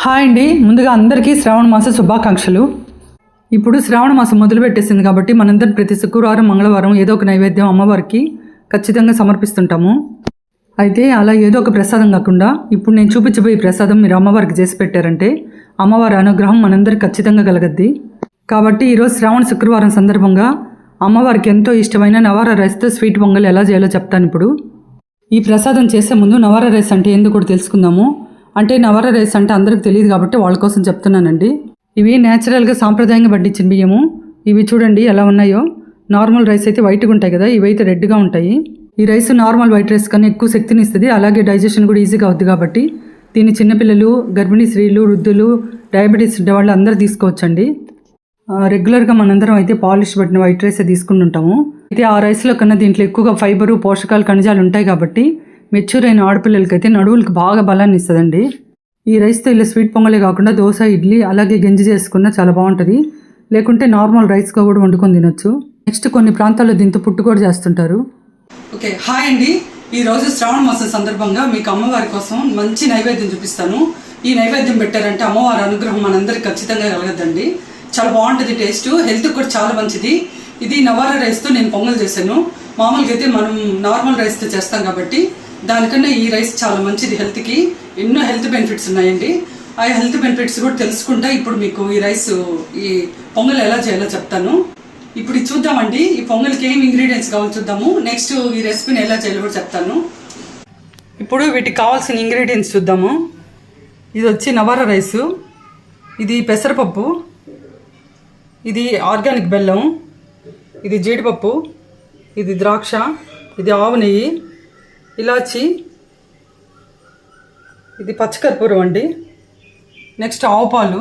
Hi అండి, ముందుగా అందరికీ శ్రావణ మాస శుభాకాంక్షలు. ఇప్పుడు శ్రావణ మాసం మొదలుపెట్టేసింది కాబట్టి మనందరం ప్రతి శుక్రవారం మంగళవారం ఏదో ఒక నైవేద్యం అమ్మవారికి ఖచ్చితంగా సమర్పిస్తుంటాము. అయితే అలా ఏదో ఒక ప్రసాదం కాకుండా ఇప్పుడు నేను చూపించబోయే ప్రసాదం మీరు అమ్మవారికి చేసి పెట్టారంటే అమ్మవారి అనుగ్రహం మనందరికి ఖచ్చితంగా కలగద్ది. కాబట్టి ఈరోజు శ్రావణ శుక్రవారం సందర్భంగా అమ్మవారికి ఎంతో ఇష్టమైన నవారా రైస్తో స్వీట్ పొంగల్ ఎలా చేయాలో చెప్తాను. ఇప్పుడు ఈ ప్రసాదం చేసే ముందు నవారా రైస్ అంటే ఏందో కూడా తెలుసుకుందాము. అంటే నవారా రైస్ అంటే అందరికి తెలియదు కాబట్టి వాళ్ళ కోసం చెప్తున్నానండి. ఇవి న్యాచురల్గా సాంప్రదాయంగా పట్టించిన బియ్యము. ఇవి చూడండి ఎలా ఉన్నాయో. నార్మల్ రైస్ అయితే వైట్గా ఉంటాయి కదా, ఇవైతే రెడ్గా ఉంటాయి. ఈ రైస్ నార్మల్ వైట్ రైస్ కన్నా ఎక్కువ శక్తిని ఇస్తుంది, అలాగే డైజెషన్ కూడా ఈజీగా అవుతుంది. కాబట్టి దీన్ని చిన్నపిల్లలు, గర్భిణీ స్త్రీలు, వృద్ధులు, డయాబెటీస్ ఉండే వాళ్ళు అందరూ తీసుకోవచ్చండి. రెగ్యులర్గా మనందరం అయితే పాలిష్ పట్టిన వైట్ రైసే తీసుకుంటుంటాము. అయితే ఆ రైస్లో కన్నా దీంట్లో ఎక్కువగా ఫైబరు, పోషకాలు, ఖనిజాలు ఉంటాయి కాబట్టి మెచ్యూర్ అయిన ఆడపిల్లలకైతే నడువులకు బాగా బలాన్ని ఇస్తుందండి. ఈ రైస్తో ఇలా స్వీట్ పొంగలే కాకుండా దోశ, ఇడ్లీ, అలాగే గంజి చేసుకున్నా చాలా బాగుంటుంది. లేకుంటే నార్మల్ రైస్గా కూడా వండుకొని తినొచ్చు. నెక్స్ట్ కొన్ని ప్రాంతాల్లో దీంతో పుట్టు కూడా చేస్తుంటారు. ఓకే, హాయ్ అండి. ఈరోజు శ్రావణ మాసం సందర్భంగా మీకు అమ్మవారి కోసం మంచి నైవేద్యం చూపిస్తాను. ఈ నైవేద్యం పెట్టారంటే అమ్మవారి అనుగ్రహం మనందరికి ఖచ్చితంగా కలగద్దండి. చాలా బాగుంటుంది, టేస్ట్, హెల్త్కి కూడా చాలా మంచిది. ఇది నవారా రైస్తో నేను పొంగల్ చేశాను. మామూలుగా అయితే మనం నార్మల్ రైస్తో చేస్తాం కాబట్టి దానికన్నా ఈ రైస్ చాలా మంచిది. హెల్త్కి ఎన్నో హెల్త్ బెనిఫిట్స్ ఉన్నాయండి. ఆ హెల్త్ బెనిఫిట్స్ కూడా తెలుసుకుంటా ఇప్పుడు మీకు ఈ రైస్, ఈ పొంగల్ ఎలా చేయాలో చెప్తాను. ఇప్పుడు ఇది చూద్దామండి. ఈ పొంగల్కి ఏం ఇంగ్రీడియంట్స్ కావాలో చూద్దాము. నెక్స్ట్ ఈ రెసిపీని ఎలా చేయాలో కూడా చెప్తాను. ఇప్పుడు వీటికి కావాల్సిన ఇంగ్రీడియంట్స్ చూద్దాము. ఇది వచ్చి నవారా రైసు, ఇది పెసరపప్పు, ఇది ఆర్గానిక్ బెల్లం, ఇది జీడిపప్పు, ఇది ద్రాక్ష, ఇది ఆవు నెయ్యి, ఇలాచి, ఇది పచ్చికర్పూరం అండి. నెక్స్ట్ ఆవు పాలు.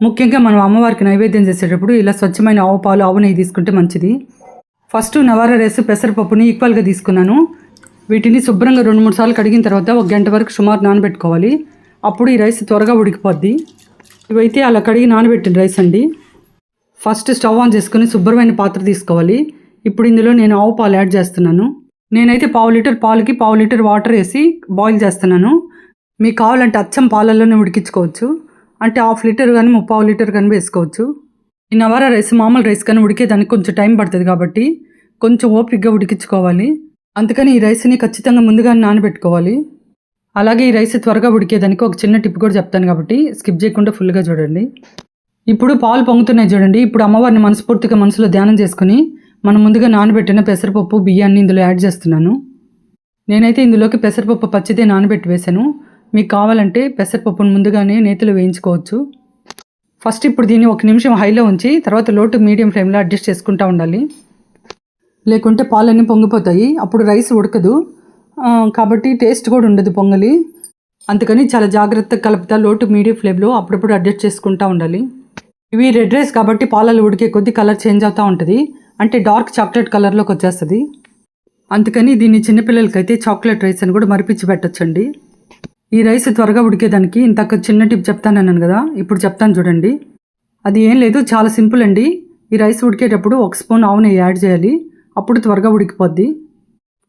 ముఖ్యంగా మనం అమ్మవారికి నైవేద్యం చేసేటప్పుడు ఇలా స్వచ్ఛమైన ఆవు పాలు, ఆవు నెయ్యి తీసుకుంటే మంచిది. ఫస్ట్ నవారా రైస్, పెసరపప్పుని ఈక్వల్గా తీసుకున్నాను. వీటిని శుభ్రంగా 2-3 సార్లు కడిగిన తర్వాత 1 గంట వరకు సుమారు నానబెట్టుకోవాలి. అప్పుడు ఈ రైస్ త్వరగా ఉడికిపోద్ది. ఇవైతే అలా కడిగి నానబెట్టిన రైస్ అండి. ఫస్ట్ స్టవ్ ఆన్ చేసుకుని శుభ్రమైన పాత్ర తీసుకోవాలి. ఇప్పుడు ఇందులో నేను ఆవు పాలు యాడ్ చేస్తున్నాను. నేనైతే 1/2 లీటర్ పాలకి 1/2 లీటర్ వాటర్ వేసి బాయిల్ చేస్తున్నాను. మీకు కావాలంటే అచ్చం పాలల్లోనే ఉడికించుకోవచ్చు. అంటే 1/2 లీటర్ కానీ 3/4 లీటర్ కానీ వేసుకోవచ్చు. ఈ నవారా రైస్ మామూలు రైస్ కానీ ఉడికేదానికి కొంచెం టైం పడుతుంది కాబట్టి కొంచెం ఓపికగా ఉడికించుకోవాలి. అందుకని ఈ రైస్ని ఖచ్చితంగా ముందుగానే నానబెట్టుకోవాలి. అలాగే ఈ రైస్ త్వరగా ఉడికేదానికి ఒక చిన్న టిప్ కూడా చెప్తాను కాబట్టి స్కిప్ చేయకుండా ఫుల్గా చూడండి. ఇప్పుడు పాలు పొంగుతున్నాయి చూడండి. ఇప్పుడు అమ్మవారిని మనస్ఫూర్తిగా మనసులో ధ్యానం చేసుకుని మనం ముందుగా నానబెట్టిన పెసరపప్పు, బియ్యాన్ని ఇందులో యాడ్ చేస్తున్నాను. నేనైతే ఇందులోకి పెసరపప్పు పచ్చిదే నానబెట్టి వేసాను. మీకు కావాలంటే పెసరపప్పును ముందుగానే నేతిలో వేయించుకోవచ్చు. ఫస్ట్ ఇప్పుడు దీన్ని 1 నిమిషం హైలో ఉంచి తర్వాత లో టు మీడియం ఫ్లేమ్లో అడ్జస్ట్ చేసుకుంటూ ఉండాలి. లేకుంటే పాలన్నీ పొంగిపోతాయి, అప్పుడు రైస్ ఉడకదు. కాబట్టి టేస్ట్ కూడా ఉండదు పొంగలి. అందుకని చాలా జాగ్రత్తగా కలుపుతా లో టు మీడియం ఫ్లేమ్లో అప్పుడప్పుడు అడ్జస్ట్ చేసుకుంటూ ఉండాలి. ఇవి రెడ్ రైస్ కాబట్టి పాలలు ఉడికే కొద్దీ కలర్ చేంజ్ అవుతూ ఉంటుంది. అంటే డార్క్ చాక్లెట్ కలర్లోకి వచ్చేస్తుంది. అందుకని దీన్ని చిన్నపిల్లలకైతే చాక్లెట్ రైస్ అని కూడా మరిపించి పెట్టచ్చండి. ఈ రైస్ త్వరగా ఉడికేదానికి ఇంతక చిన్న టిప్ చెప్తానన్నాను కదా, ఇప్పుడు చెప్తాను చూడండి. అది ఏం లేదు, చాలా సింపుల్ అండి. ఈ రైస్ ఉడికేటప్పుడు 1 స్పూన్ ఆవు నెయ్యి యాడ్ చేయాలి, అప్పుడు త్వరగా ఉడికిపోద్ది.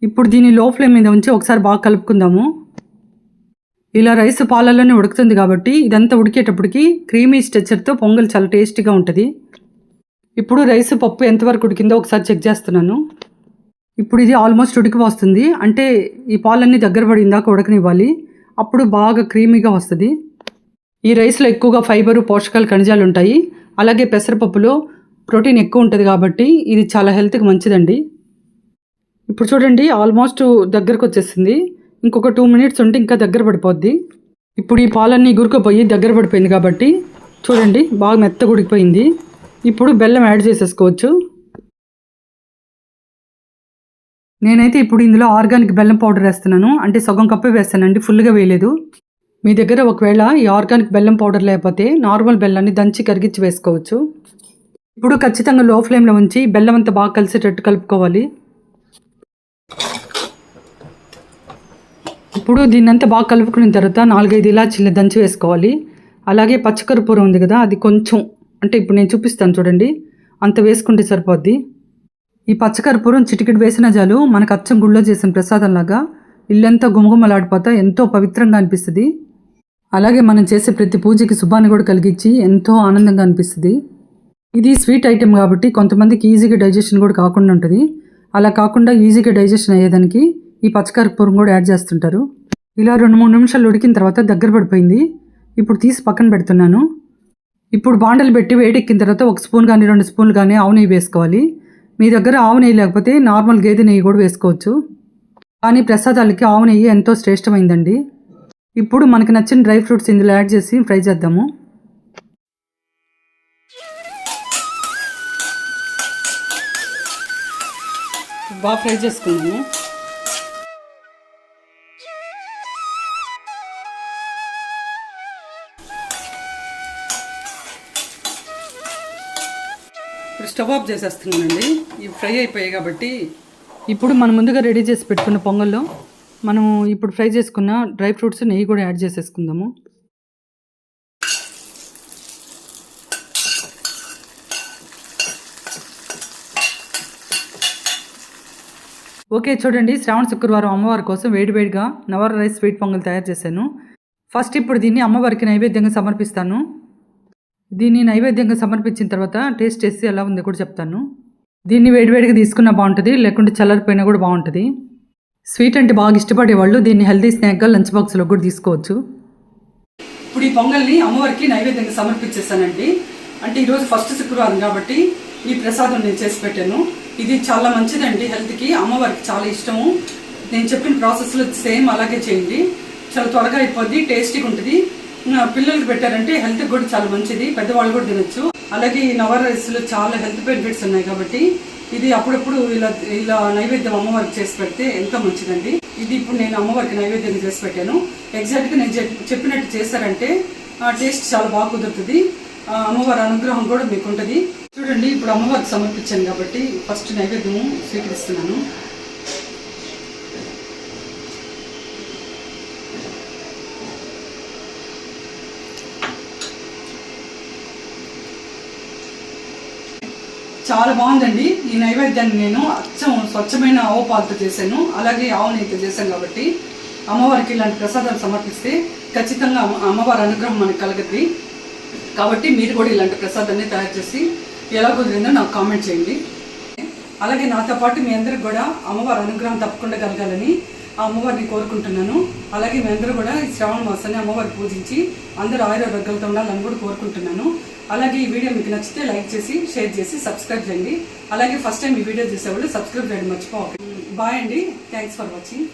ఇప్పుడు దీన్ని లో ఫ్లేమ్ మీద ఉంచి ఒకసారి బాగా కలుపుకుందాము. ఇలా రైస్ పాలల్లోనే ఉడుకుతుంది కాబట్టి ఇదంతా ఉడికేటప్పటికి క్రీమీ స్ట్రెచర్తో పొంగల్ చాలా టేస్టీగా ఉంటుంది. ఇప్పుడు రైస్, పప్పు ఎంతవరకు ఉడికిందో ఒకసారి చెక్ చేస్తున్నాను. ఇప్పుడు ఇది ఆల్మోస్ట్ ఉడికిపోస్తుంది. అంటే ఈ పాలన్నీ దగ్గర పడి ఇందాక ఉడకనివ్వాలి, అప్పుడు బాగా క్రీమీగా వస్తుంది. ఈ రైస్లో ఎక్కువగా ఫైబరు, పోషకాలు, ఖనిజాలు ఉంటాయి. అలాగే పెసరపప్పులో ప్రోటీన్ ఎక్కువ ఉంటుంది కాబట్టి ఇది చాలా హెల్త్కి మంచిదండి. ఇప్పుడు చూడండి ఆల్మోస్ట్ దగ్గరకు వచ్చేసింది. ఇంకొక 2 మినిట్స్ ఉంటే ఇంకా దగ్గర పడిపోద్ది. ఇప్పుడు ఈ పాలన్నీ గురుకుపోయి దగ్గర పడిపోయింది కాబట్టి చూడండి బాగా మెత్తగా ఉడికిపోయింది. ఇప్పుడు బెల్లం యాడ్ చేసేసుకోవచ్చు. నేనైతే ఇప్పుడు ఇందులో ఆర్గానిక్ బెల్లం పౌడర్ వేస్తున్నాను. అంటే సగం కప్పు వేస్తానండి, ఫుల్గా వేయలేదు. మీ దగ్గర ఒకవేళ ఈ ఆర్గానిక్ బెల్లం పౌడర్ లేకపోతే నార్మల్ బెల్లాన్ని దంచి కరిగించి వేసుకోవచ్చు. ఇప్పుడు ఖచ్చితంగా లో ఫ్లేమ్లో ఉంచి బెల్లం అంతా బాగా కలిసేటట్టు కలుపుకోవాలి. ఇప్పుడు దీన్నంతా బాగా కలుపుకున్న తర్వాత 4-5 ఇలాచీలు దంచి వేసుకోవాలి. అలాగే పచ్చికర్పూరం ఉంది కదా, అది కొంచెం, అంటే ఇప్పుడు నేను చూపిస్తాను చూడండి, అంత వేసుకుంటే సరిపోద్ది. ఈ పచ్చకర్పూరం చిటికెడు వేసిన చాలు మనకు అచ్చం గుళ్ళో చేసిన ప్రసాదంలాగా ఇల్లంతా గుమగుమలాడిపోతా ఎంతో పవిత్రంగా అనిపిస్తుంది. అలాగే మనం చేసే ప్రతి పూజకి శుభాన్ని కూడా కలిగించి ఎంతో ఆనందంగా అనిపిస్తుంది. ఇది స్వీట్ ఐటెం కాబట్టి కొంతమందికి ఈజీగా డైజెషన్ కూడా కాకుండా ఉంటుంది. అలా కాకుండా ఈజీగా డైజెషన్ అయ్యేదానికి ఈ పచ్చకర్పూరం కూడా యాడ్ చేస్తుంటారు. ఇలా 2-3 నిమిషాలు ఉడికిన తర్వాత దగ్గర పడిపోయింది. ఇప్పుడు తీసి పక్కన పెడుతున్నాను. ఇప్పుడు బాండలు పెట్టి వేడెక్కిన తర్వాత 1 స్పూన్ కానీ 2 స్పూన్లు కానీ ఆవు నెయ్యి వేసుకోవాలి. మీ దగ్గర ఆవు నెయ్యి లేకపోతే నార్మల్ గేదె నెయ్యి కూడా వేసుకోవచ్చు. కానీ ప్రసాదాలకి ఆవు నెయ్యి ఎంతో శ్రేష్టమైందండి. ఇప్పుడు మనకి నచ్చిన డ్రై ఫ్రూట్స్ ఇందులో యాడ్ చేసి ఫ్రై చేద్దాము. బాగా ఫ్రై చేసుకున్నాము. ఇప్పుడు స్టవ్ ఆఫ్ చేసేస్తున్నానండి. ఇవి ఫ్రై అయిపోయాయి కాబట్టి ఇప్పుడు మనం ముందుగా రెడీ చేసి పెట్టుకున్న పొంగల్లో మనం ఇప్పుడు ఫ్రై చేసుకున్న డ్రై ఫ్రూట్స్ నెయ్యి కూడా యాడ్ చేసేసుకుందాము. ఓకే, చూడండి, శ్రావణ శుక్రవారం అమ్మవారి కోసం వేడివేడిగా నవర రైస్ స్వీట్ పొంగల్ తయారు చేశాను. ఫస్ట్ ఇప్పుడు దీన్ని అమ్మవారికి నైవేద్యంగా సమర్పిస్తాను. దీన్ని నైవేద్యంగా సమర్పించిన తర్వాత టేస్ట్ చేసి ఎలా ఉందో కూడా చెప్తాను. దీన్ని వేడివేడిగా తీసుకున్నా బాగుంటుంది, లేకుంటే చల్లారిపోయినా కూడా బాగుంటుంది. స్వీట్ అంటే బాగా ఇష్టపడే వాళ్ళు దీన్ని హెల్తీ స్నాక్గా లంచ్ బాక్స్లో కూడా తీసుకోవచ్చు. ఇప్పుడు ఈ పొంగల్ని అమ్మవారికి నైవేద్యంగా సమర్పించేస్తానండి. అంటే ఈరోజు ఫస్ట్ శుక్రవారం కాబట్టి ఈ ప్రసాదం నేను చేసి పెట్టాను. ఇది చాలా మంచిదండి హెల్త్కి, అమ్మవారికి చాలా ఇష్టము. నేను చెప్పిన ప్రాసెస్లో సేమ్ అలాగే చేయండి, చాలా త్వరగా అయిపోద్ది, టేస్టీగా ఉంటుంది. పిల్లలకి పెట్టారంటే హెల్త్కి కూడా చాలా మంచిది, పెద్దవాళ్ళు కూడా తినొచ్చు. అలాగే ఈ నవర రైస్లో చాలా హెల్త్ బెనిఫిట్స్ ఉన్నాయి కాబట్టి ఇది అప్పుడప్పుడు ఇలా నైవేద్యం అమ్మవారికి చేసి పెడితే ఎంతో మంచిదండి. ఇది ఇప్పుడు నేను అమ్మవారికి నైవేద్యం చేసి పెట్టాను. ఎగ్జాక్ట్గా నేను చెప్పినట్టు చేశారంటే టేస్ట్ చాలా బాగా కుదురుతుంది. అమ్మవారి అనుగ్రహం కూడా మీకు ఉంటుంది. చూడండి, ఇప్పుడు అమ్మవారికి సమర్పించాను కాబట్టి ఫస్ట్ నైవేద్యము స్వీకరిస్తున్నాను. చాలా బాగుందండి. ఈ నైవేద్యాన్ని నేను అచ్చం స్వచ్ఛమైన ఆవు పాలతో చేశాను, అలాగే ఆవు నెయ్యితో చేశాను కాబట్టి అమ్మవారికి ఇలాంటి ప్రసాదాలు సమర్పిస్తే ఖచ్చితంగా అమ్మవారి అనుగ్రహం మనకు కలగద్ది. కాబట్టి మీరు కూడా ఇలాంటి ప్రసాదాన్ని తయారు చేసి ఎలా కుదిరిందో నాకు కామెంట్ చేయండి. అలాగే నాతో పాటు మీ అందరికి కూడా అమ్మవారి అనుగ్రహం తప్పకుండా కలగాలని ఆ అమ్మవారిని కోరుకుంటున్నాను. అలాగే మీ అందరూ కూడా ఈ శ్రావణ మాసాన్ని అమ్మవారిని పూజించి అందరూ ఆయుర్వేదాలతో ఉండాలని కూడా కోరుకుంటున్నాను. అలాగే ఈ వీడియో మీకు నచ్చితే లైక్ చేసి షేర్ చేసి సబ్స్క్రైబ్ చేయండి. అలాగే ఫస్ట్ టైం ఈ వీడియో చూసేవాళ్ళు సబ్స్క్రైబ్ చేయడం మర్చిపోకండి. బాయ్ అండి, థ్యాంక్స్ ఫర్ వాచింగ్.